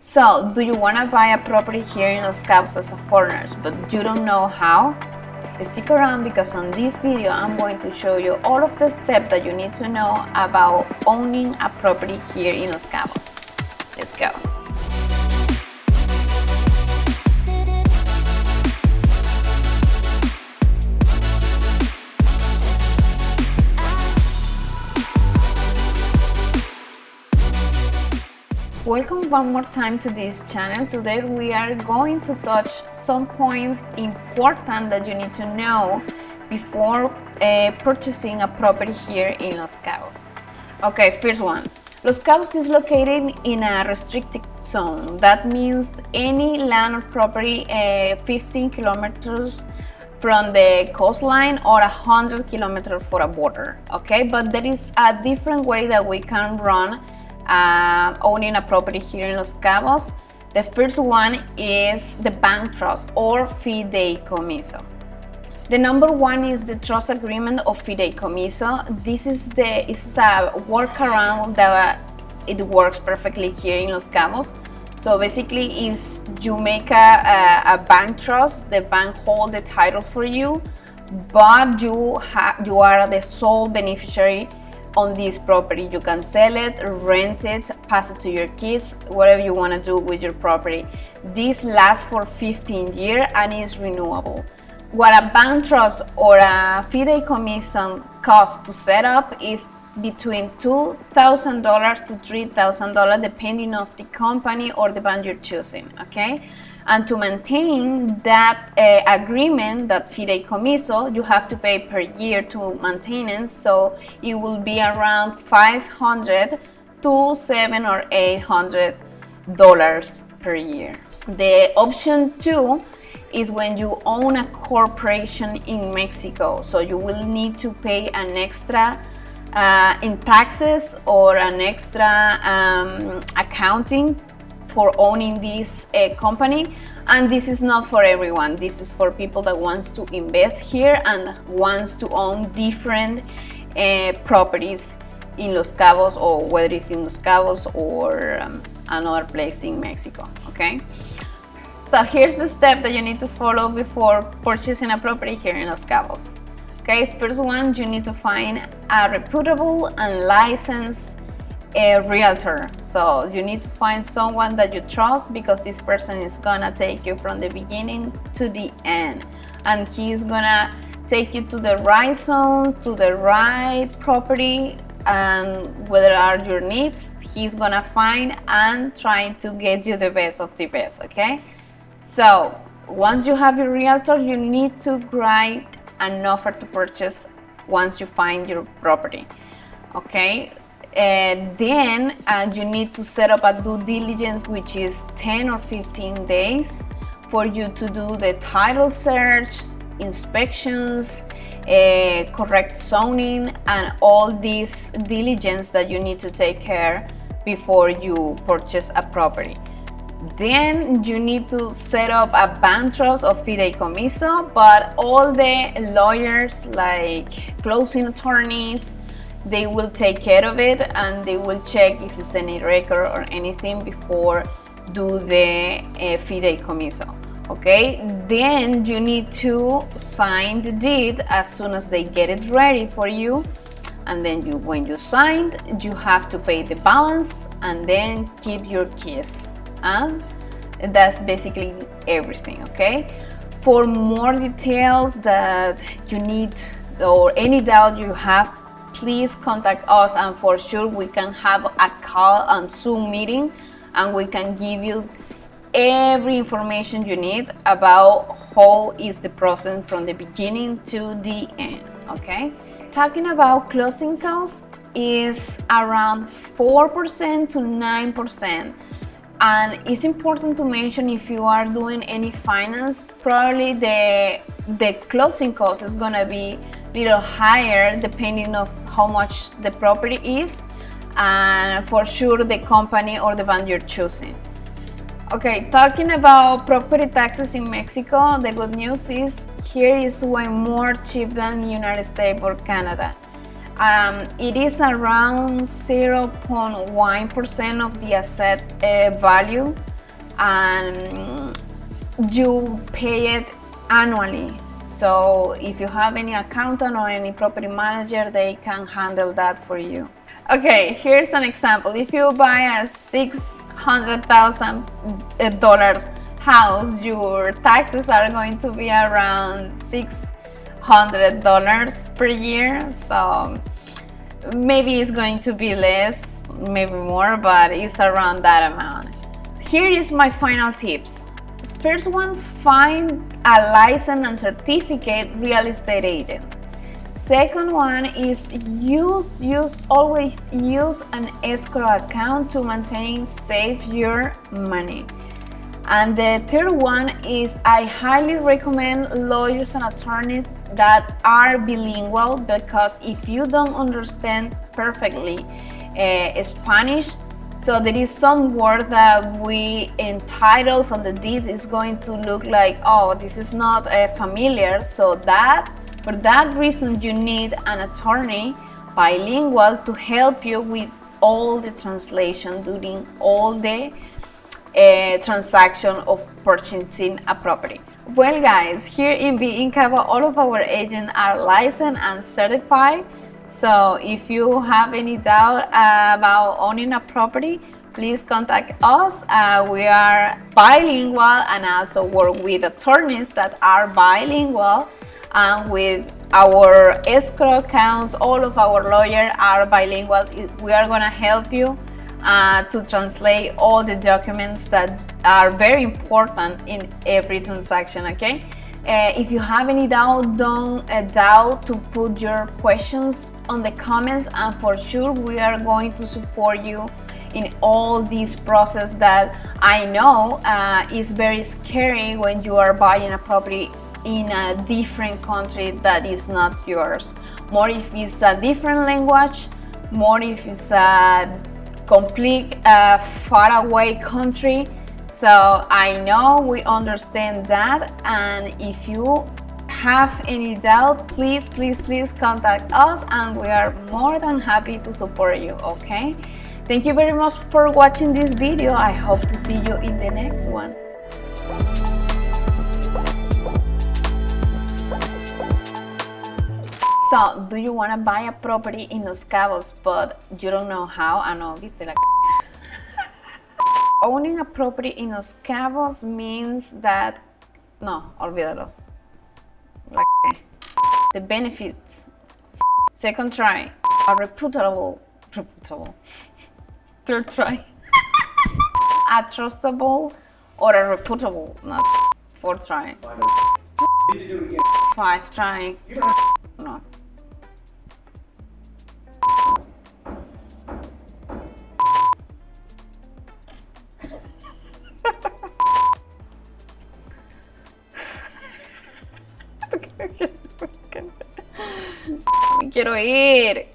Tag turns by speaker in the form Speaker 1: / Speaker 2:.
Speaker 1: So, do you want to buy a property here in Los Cabos as a foreigner, but you don't know how? Stick around because on this video I'm going to show you all of the steps that you need to know about owning a property here in Los Cabos. Let's go. Welcome one more time to this channel. Today we are going to touch some points important that you need to know before purchasing a property here in Los Cabos. Okay, first one. Los Cabos is located in a restricted zone. That means any land or property 15 kilometers from the coastline or 100 kilometers for a border. Okay, but there is a different way that we can run owning a property here in Los Cabos. The first one is the bank trust or Fideicomiso. The number one is the trust agreement of Fideicomiso. This is a workaround that it works perfectly here in Los Cabos. So basically is you make a bank trust, the bank hold the title for you, but you are the sole beneficiary on this property. You can sell it, rent it, pass it to your kids, whatever you want to do with your property. This lasts for 15 years and is renewable. What a bank trust or a Fideicomiso costs to set up is between $2,000 to $3,000 depending on the company or the bank you're choosing, okay? And to maintain that agreement, that Fideicomiso, you have to pay per year to maintenance, so it will be around $500 to $700 or $800 per year. The option two is when you own a corporation in Mexico, so you will need to pay an extra in taxes or an extra accounting for owning this company, and this is not for everyone. This is for people that wants to invest here and wants to own different properties in Los Cabos, or whether it's in Los Cabos or another place in Mexico, okay? So here's the step that you need to follow before purchasing a property here in Los Cabos. Okay, first one, you need to find a reputable and licensed realtor. So you need to find someone that you trust, because this person is gonna take you from the beginning to the end, and he's gonna take you to the right zone, to the right property, and whether are your needs, he's gonna find and try to get you the best of the best, okay? So once you have your realtor, you need to write an offer to purchase once you find your property, okay? Then you need to set up a due diligence, which is 10 or 15 days for you to do the title search, inspections, correct zoning, and all this diligence that you need to take care before you purchase a property. Then you need to set up a bank trust of Fideicomiso, but all the lawyers, like closing attorneys, they will take care of it, and they will check if there's any record or anything before do the Fideicomiso, okay? Then you need to sign the deed as soon as they get it ready for you, and then when you signed, you have to pay the balance and then keep your keys. And that's basically everything, okay? For more details that you need or any doubt you have, please contact us, and for sure we can have a call and Zoom meeting, and we can give you every information you need about how is the process from the beginning to the end, okay? Talking about closing costs is around 4% to 9%. And it's important to mention, if you are doing any finance, probably the closing cost is gonna be a little higher depending on how much the property is, and for sure the company or the bank you're choosing. Okay, talking about property taxes in Mexico, the good news is here is way more cheap than the United States or Canada. It is around 0.1% of the asset value. and you pay it annually. So if you have any accountant or any property manager, they can handle that for you. Okay, here's an example. If you buy a $600,000 house, your taxes are going to be around $600 per year. So maybe it's going to be less, maybe more, but it's around that amount. Here is my final tips. First one, find a licensed and certificate real estate agent. Second one is always use an escrow account to maintain save your money. And the third one is I highly recommend lawyers and attorneys that are bilingual, because if you don't understand perfectly Spanish, so there is some word that we in titles on the deed is going to look like, oh, this is not familiar. So for that reason, you need an attorney bilingual to help you with all the translation during all the transaction of purchasing a property. Well guys, here in Cabo, all of our agents are licensed and certified. So if you have any doubt about owning a property, please contact us. We are bilingual and also work with attorneys that are bilingual, and with our escrow accounts, all of our lawyers are bilingual. We are going to help you to translate all the documents that are very important in every transaction, okay? If you have any doubt, don't doubt to put your questions on the comments, and for sure we are going to support you in all this process that I know is very scary when you are buying a property in a different country that is not yours. More if it's a different language, more if it's a complete far away country. So I know we understand that, and if you have any doubt, please contact us, and we are more than happy to support you, okay? Thank you very much for watching this video. I hope to see you in the next one. So, do you want to buy a property in Los Cabos, but you don't know how? Ah, no, viste la Owning a property in Los Cabos means that, no, olvídalo. The benefits. Second try. A reputable. Third try. A trustable or a reputable, not fourth try. Five try. No. Me quiero ir.